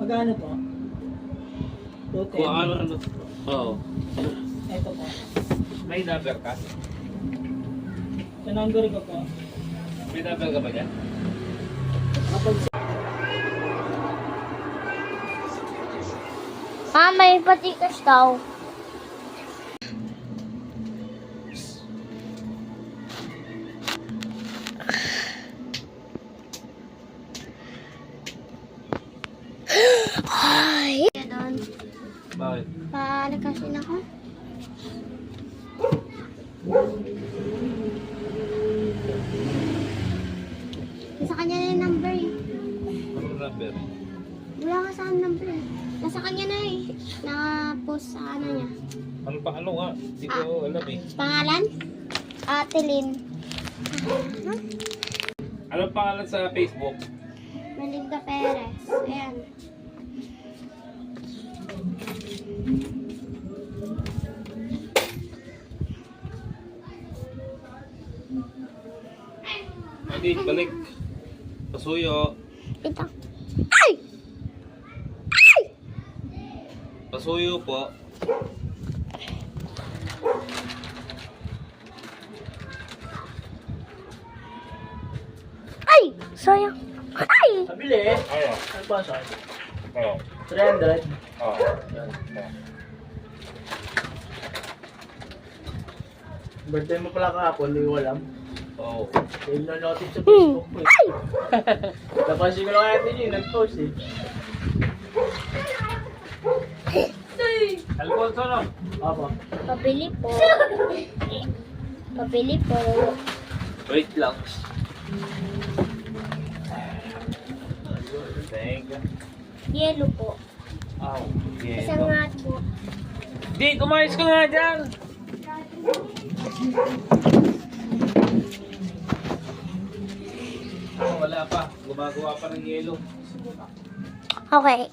Magkano po? 210. Kung ano. Oo. Ito po. May number ka? Sa number ko po. May number ka ba dyan? Kapag May patikas daw. Ay! Doon. Bakit? Palakasin ako. Nasa kanya na yung number eh. Anong number? Wala ka saan number eh. Nasa kanya na eh. Naka-post sa ano niya. Ano pa? Ano nga? Hindi ko alam eh. Pangalan? Ate Lynn. Anong pangalan sa Facebook? Melinda Perez. Ayan. Hindi, balik. Pasuyo. Ito. Ay! Ay! Pasuyo po. Ay! Sayang. Ay! Nabili eh. Ayaw. Ano ba sa akin? Oo. 300. Oo. Birthday mo pala kahapon, hindi ko alam. Oo. Yung na-notice sa Facebook ko eh. Napansin ko lang kaya din yun, nag-post eh. Alfonso, no? Apa. Pabili po. Pabili po. Wait lang. Thank you. Yelo po. Aw. Isang nga po. Di, kumayos ko nga dyan. Wala pa. Gumagawa pa ng yelo. Okay.